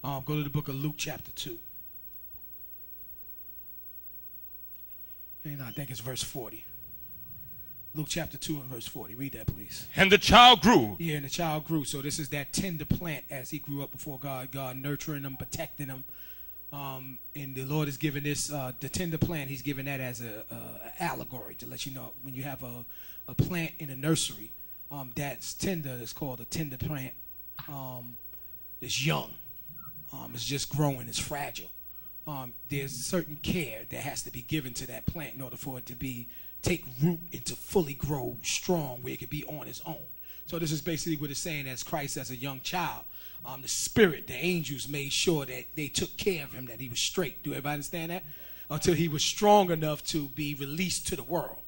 Go to the book of Luke chapter 2. And I think it's verse 40. Luke chapter 2 and verse 40. Read that, please. And the child grew. Yeah, and the child grew. So this is that tender plant as he grew up before God. God nurturing him, protecting him. And the Lord has given this, the tender plant, he's given that as a allegory to let you know when you have a plant in a nursery that's tender, it's called a tender plant. It's young. It's just growing. It's fragile. There's certain care that has to be given to that plant in order for it to take root and to fully grow strong where it can be on its own. So this is basically what it's saying as Christ as a young child. The spirit, the angels made sure that they took care of him, that he was straight. Do everybody understand that? Until he was strong enough to be released to the world.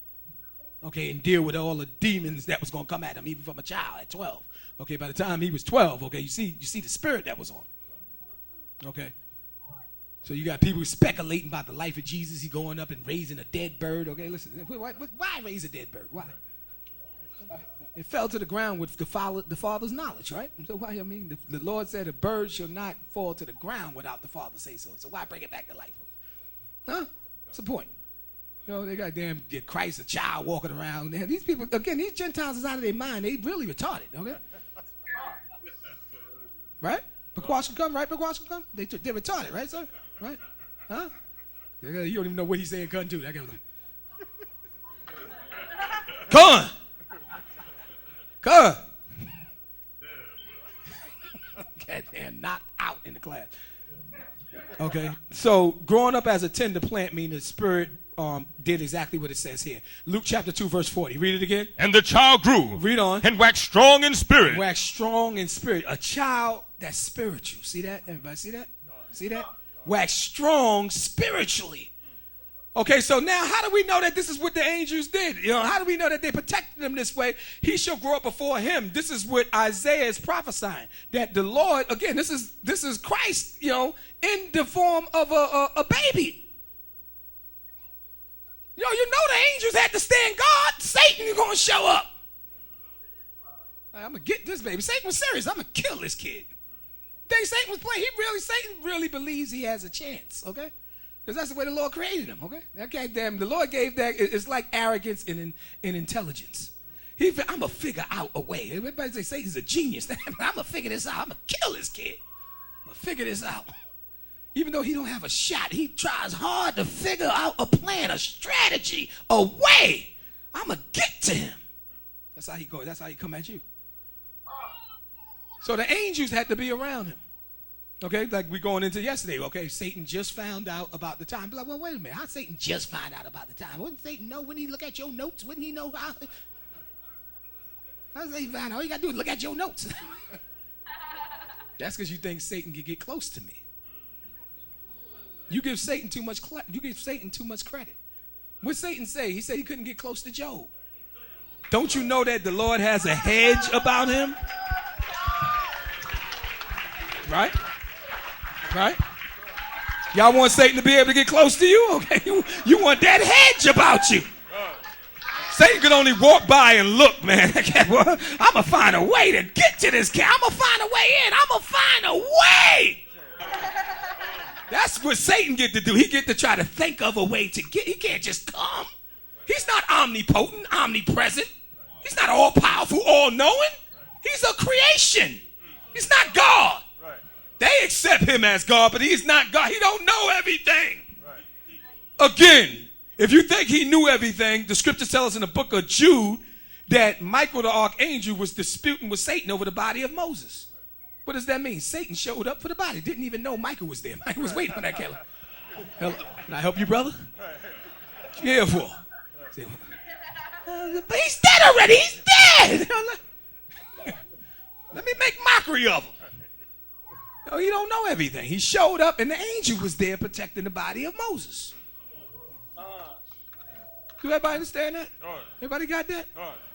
Okay, and deal with all the demons that was going to come at him, even from a child at 12. Okay, by the time he was 12, okay, you see the spirit that was on him. Okay. So you got people speculating about the life of Jesus. He going up and raising a dead bird. Okay, listen, why raise a dead bird? Why? It fell to the ground with the Father's knowledge, right? So why? I mean, the Lord said a bird shall not fall to the ground without the Father say so. So why bring it back to life? Huh? What's the point? You know, they got damn Christ, a child walking around. Damn, these people, again, these Gentiles is out of their mind. They really retarded, okay? Right? Pequash come, right? Pequash come? They're retarded, right, sir? Right? Huh? You don't even know what he's saying, couldn't do. That guy was like, come on! Come on! Goddamn, knocked out in the class. Okay, so growing up as a tender plant means the spirit did exactly what it says here. Luke chapter 2, verse 40. Read it again. And the child grew. Read on. And waxed strong in spirit. Waxed strong in spirit. A child that's spiritual. See that? Everybody see that? See that? Waxed strong spiritually. Okay, so now how do we know that this is what the angels did? You know, how do we know that they protected him this way? He shall grow up before him. This is what Isaiah is prophesying. That the Lord, again, this is Christ, you know, in the form of a baby. You know the angels had to stand guard. Satan is going to show up. I'm going to get this baby. Satan was serious. I'm going to kill this kid. Think Satan was playing. Satan really believes he has a chance, okay? Because that's the way the Lord created him, okay? Okay, damn, the Lord gave that. It's like arrogance and intelligence. I'm going to figure out a way. Everybody say Satan's a genius. I'm going to figure this out. I'm going to kill this kid. I'm going to figure this out. Even though he don't have a shot, he tries hard to figure out a plan, a strategy, a way. I'm going to get to him. That's how he goes. That's how he come at you. So the angels had to be around him. Okay, like we going into yesterday. Okay, Satan just found out about the time. Be like, well, wait a minute. How Satan just find out about the time? Wouldn't Satan know? Wouldn't he look at your notes? Wouldn't he know how? How does Satan find out? All you got to do is look at your notes. That's because you think Satan can get close to me. You give Satan too much credit. What Satan say? He said he couldn't get close to Job. Don't you know that the Lord has a hedge about him? Right? Right? Y'all want Satan to be able to get close to you? Okay, you want that hedge about you. Satan could only walk by and look, man. I'm going to find a way to get to this guy. I'm going to find a way in. I'm going to find a way. That's what Satan get to do. He get to try to think of a way to get. He can't just come. He's not omnipotent, omnipresent. He's not all-powerful, all-knowing. He's a creation. He's not God. They accept him as God, but he's not God. He don't know everything. Again, if you think he knew everything, the scriptures tell us in the book of Jude that Michael the archangel was disputing with Satan over the body of Moses. What does that mean? Satan showed up for the body. Didn't even know Michael was there. Michael was waiting on that killer. Hello. Can I help you, brother? What you here for? But he's dead already. He's dead. Let me make mockery of him. No, he don't know everything. He showed up and the angel was there protecting the body of Moses. Do everybody understand that? Everybody got that?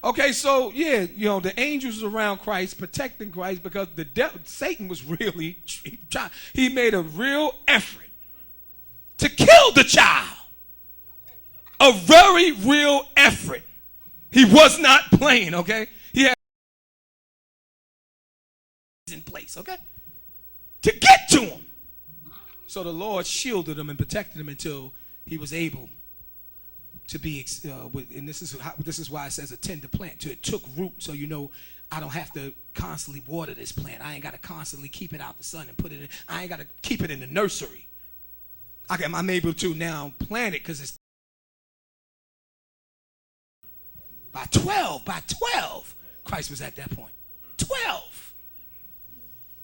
Okay, so yeah, you know, the angels around Christ protecting Christ because the devil, Satan was really trying. He made a real effort to kill the child. A very real effort. He was not playing, okay? He had in place, okay? To get to him. So the Lord shielded him and protected him until he was able to be, and this is why it says a tender plant. It took root, so you know I don't have to constantly water this plant. I ain't got to constantly keep it out the sun and put it in. I ain't got to keep it in the nursery. I'm able to now plant it because it's by 12. Christ was at that point. 12.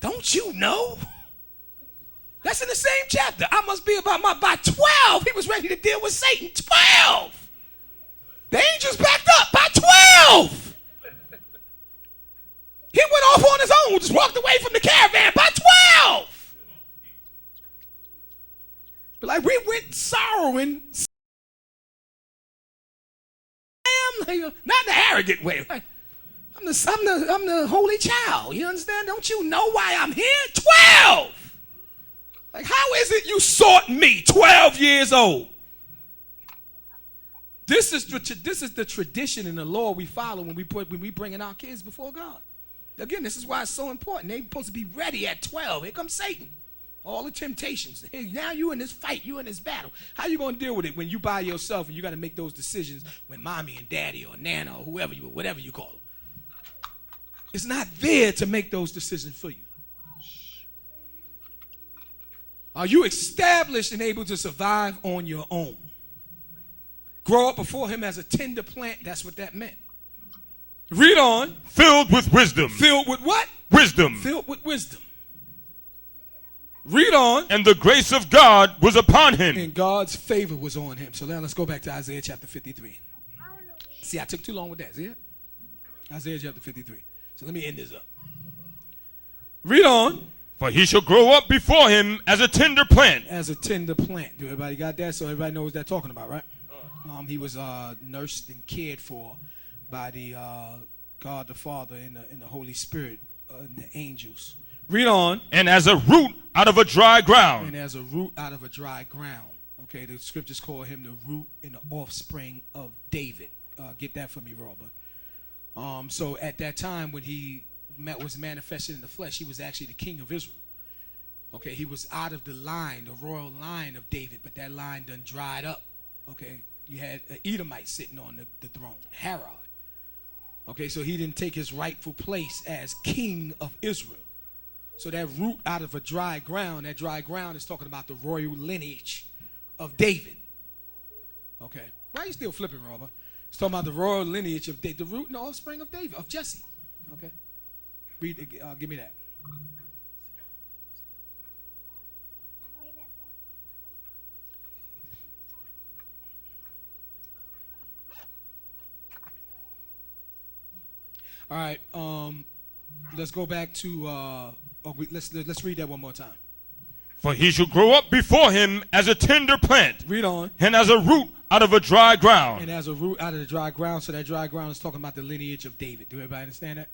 Don't you know? That's in the same chapter. I must be about by 12. He was ready to deal with Satan. 12. The angels backed up by 12. He went off on his own, just walked away from the caravan by 12. But like we went sorrowing. Not in an arrogant way. Like, I'm the holy child. You understand? Don't you know why I'm here? 12. Like, how is it you sought me 12 years old? This is the tradition and the law we follow when we bringing our kids before God. Again, this is why it's so important. They're supposed to be ready at 12. Here comes Satan. All the temptations. Hey, now you in this fight. You in this battle. How you going to deal with it when you by yourself and you got to make those decisions with mommy and daddy or nana or whatever you call them? It's not there to make those decisions for you. Are you established and able to survive on your own? Grow up before him as a tender plant. That's what that meant. Read on. Filled with wisdom. Filled with what? Wisdom. Filled with wisdom. Read on. And the grace of God was upon him. And God's favor was on him. So now let's go back to Isaiah chapter 53. See, I took too long with that. See it? Isaiah chapter 53. So let me end this up. Read on. For he shall grow up before him as a tender plant. As a tender plant. Do everybody got that? So everybody knows what they're talking about, right? He was nursed and cared for by the God the Father and the Holy Spirit and the angels. Read on. And as a root out of a dry ground. And as a root out of a dry ground. Okay, the scriptures call him the root and the offspring of David. Get that for me, Robert. So at that time when he was manifested in the flesh, he was actually the king of Israel. Okay, he was out of the royal line of David, but that line done dried up. Okay, you had an Edomite sitting on the throne, Herod. Okay, so he didn't take his rightful place as king of Israel. So that root out of a dry ground is talking about the royal lineage of David. Okay, why are you still flipping, Robert? It's talking about the royal lineage of David, the root and the offspring of David, of Jesse. Okay, read. Give me that. All right, let's go back to, let's read that one more time. For he shall grow up before him as a tender plant. Read on. And as a root out of a dry ground. And as a root out of the dry ground, so that dry ground is talking about the lineage of David. Do everybody understand that?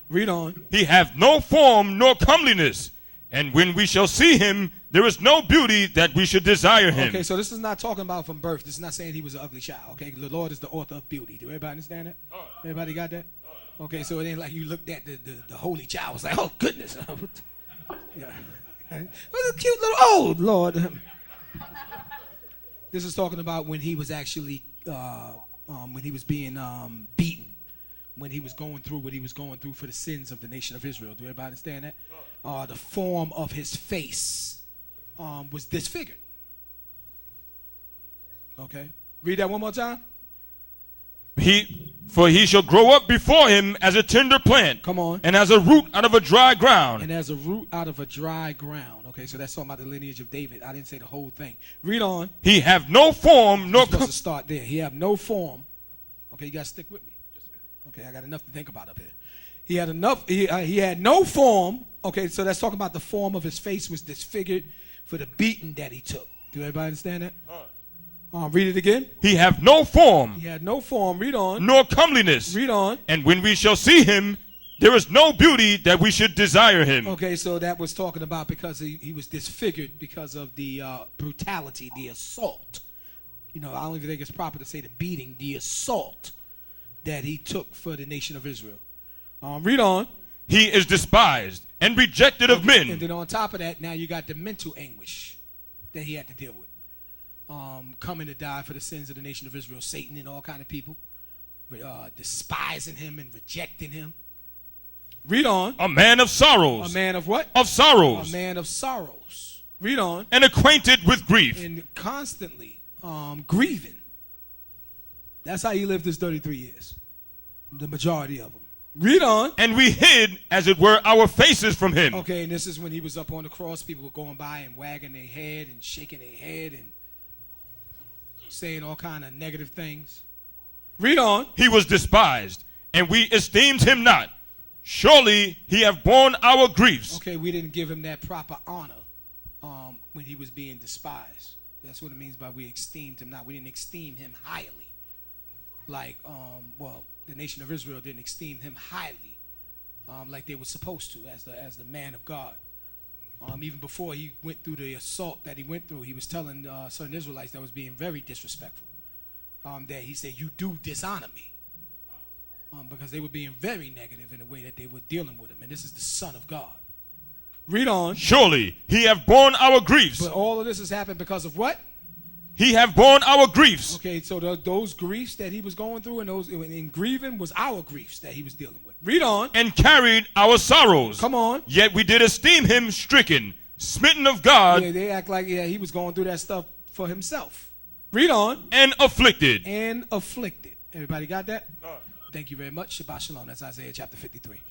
Read on. He hath no form nor comeliness, and when we shall see him, there is no beauty that we should desire him. Okay, so this is not talking about from birth. This is not saying he was an ugly child. Okay, the Lord is the author of beauty. Do everybody understand that? Everybody got that? Okay, so it ain't like you looked at the holy child was like, oh goodness. Yeah. What's a cute little, oh Lord. This is talking about when he was actually when he was being beaten, when he was going through what he was going through for the sins of the nation of Israel. Do everybody understand that? The form of his face was disfigured. Okay, read that one more time. For he shall grow up before him as a tender plant. Come on. And as a root out of a dry ground. And as a root out of a dry ground. Okay, so that's talking about the lineage of David. I didn't say the whole thing. Read on. He have no form, nor supposed to start there. He have no form. Okay, you got to stick with me. Yes, sir. Okay, I got enough to think about up here. He had enough. He had no form. Okay, so that's talking about the form of his face was disfigured for the beating that he took. Do everybody understand that? Read it again. He have no form. He had no form. Read on. Nor comeliness. Read on. And when we shall see him, there is no beauty that we should desire him. Okay, so that was talking about because he was disfigured because of the brutality, the assault. You know, I don't even think it's proper to say the beating, the assault that he took for the nation of Israel. Read on. He is despised and rejected of men. And then on top of that, now you got the mental anguish that he had to deal with. Coming to die for the sins of the nation of Israel, Satan and all kind of people despising him and rejecting him. Read on. A man of sorrows. A man of what? Of sorrows. A man of sorrows. Read on. And acquainted with grief. And constantly grieving. That's how he lived his 33 years. The majority of them. Read on. And we hid, as it were, our faces from him. Okay, and this is when he was up on the cross. People were going by and wagging their head and shaking their head and saying all kind of negative things. Read on. He was despised, and we esteemed him not. Surely he have borne our griefs. Okay, we didn't give him that proper honor when he was being despised. That's what it means by we esteemed him not. We didn't esteem him highly. Like, the nation of Israel didn't esteem him highly like they were supposed to as the man of God. Even before he went through the assault that he went through, he was telling certain Israelites that was being very disrespectful. That he said, you do dishonor me. Because they were being very negative in the way that they were dealing with him. And this is the Son of God. Read on. Surely he have borne our griefs. But all of this has happened because of what? He have borne our griefs. Okay, so those griefs that he was going through and grieving was our griefs that he was dealing with. Read on. And carried our sorrows. Come on. Yet we did esteem him stricken, smitten of God. Yeah, they act like he was going through that stuff for himself. Read on. And afflicted. And afflicted. Everybody got that? Thank you very much. Shabbat shalom. That's Isaiah chapter 53.